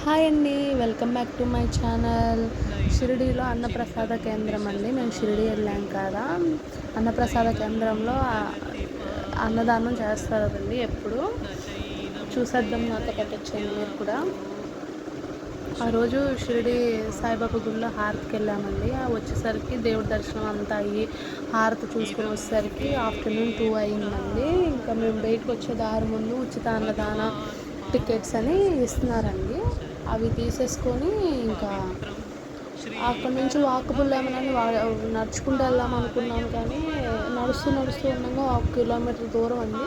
Hi అండి, welcome back to my channel. షిరిడీలో అన్నప్రసాద కేంద్రం అండి. మేము షిరిడీ వెళ్ళాం కదా, అన్నప్రసాద కేంద్రంలో అన్నదానం చేస్తారండి. ఎప్పుడు చూసేద్దాం, నాతో పాటు వచ్చేయండి మీరు కూడా. ఆ రోజు షిరిడీ సాయిబాబా గుడిలో హారతికి వెళ్ళామండి. వచ్చేసరికి దేవుడి దర్శనం అంతా అయ్యి హారతి చూసుకొని వచ్చేసరికి ఆఫ్టర్నూన్ 2 అయిందండి. ఇంకా మేము బయటకు వచ్చే దారి ముందు ఉచిత అన్నదాన టికెట్స్ అని ఇస్తున్నారండి. అవి తీసేసుకొని ఇంకా అక్కడి నుంచి వాకబుల్ ఏమని నడుచుకుంటూ వెళ్దాం అనుకున్నాం, కానీ నడుస్తూ ఉండగా 1 కిలోమీటర్ దూరం అండి.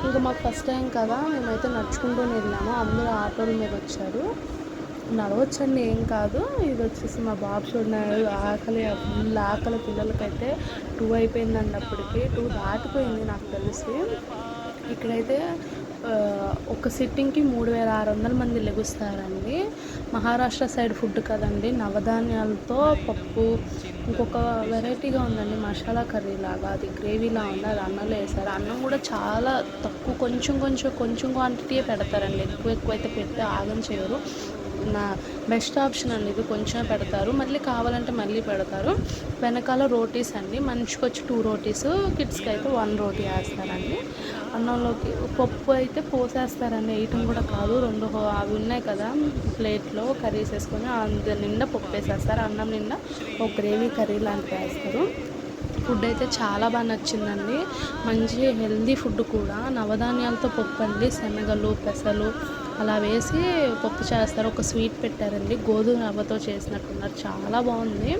ఇంకా మాకు ఫస్ట్ టైం కదా, మేమైతే నడుచుకుంటూనే వెళ్ళాము. అందరూ ఆటోల మీద వచ్చారు. నడవచ్చండి, ఏం కాదు. ఇది వచ్చేసి మా బాబు చూడన్నాడు, ఫుల్ ఆకలి. పిల్లలకైతే 2 అయిపోయిందండి. అప్పటికి 2 దాటిపోయింది నాకు తెలిసి. ఇక్కడైతే ఒక సిట్టింగ్కి 3600 మంది లెగుస్తారండి. మహారాష్ట్ర సైడ్ ఫుడ్ కదండి, నవధాన్యాలతో పప్పు, ఇంకొక వెరైటీగా ఉందండి, మసాలా కర్రీ లాగా. అది గ్రేవీలా ఉంది, అది అన్నంలో వేస్తారు. అన్నం కూడా చాలా తక్కువ, కొంచెం క్వాంటిటీయే పెడతారండి. ఎక్కువ అయితే పెడితే ఆగం చేయరు. నా బెస్ట్ ఆప్షన్ అండి ఇది. కొంచెమే పెడతారు, మళ్ళీ కావాలంటే మళ్ళీ పెడతారు. వెనకాల రోటీస్ అండి, మనిషికి వచ్చి 2 రోటీస్, కిడ్స్కి అయితే 1 రోటీ వేస్తారండి. అన్నంలోకి పప్పు అయితే పోసేస్తారండి, వేయటం కూడా కాదు. 2 అవి ఉన్నాయి కదా ప్లేట్లో, కర్రీస్ వేసుకొని అందు నిండా పప్పు వేసేస్తారు. అన్నం నిండా ఒక గ్రేవీ కర్రీ లాంటివి వేస్తారు. ఫుడ్ అయితే చాలా బాగా నచ్చిందండి. మంచి హెల్దీ ఫుడ్ కూడా. నవధాన్యాలతో పప్పు అండి, శనగలు, పెసలు అలా వేసి పప్పు చేస్తారు. ఒక స్వీట్ పెట్టారండి, గోధుమ రవ్వతో చేసినట్టున్నారు, చాలా బాగుంది.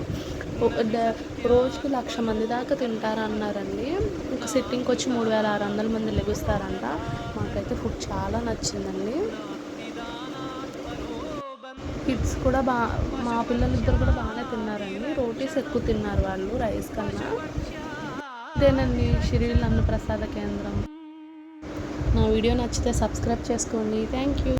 రోజుకి 1,00,000 మంది దాకా తింటారన్నారండి. ఒక సిట్టింగ్కి వచ్చి 3600 మంది లెగుస్తారంట. మాకైతే ఫుడ్ చాలా నచ్చిందండి. కిడ్స్ కూడా మా పిల్లలిద్దరు కూడా బాగానే తిన్నారండి. రోటీస్ ఎక్కువ తిన్నారు వాళ్ళు, రైస్ కన్నా. ఇదేనండి షిరిడీ అన్నప్రసాద కేంద్రం. నా వీడియో నచ్చితే సబ్స్క్రైబ్ చేసుకోండి. Thank you.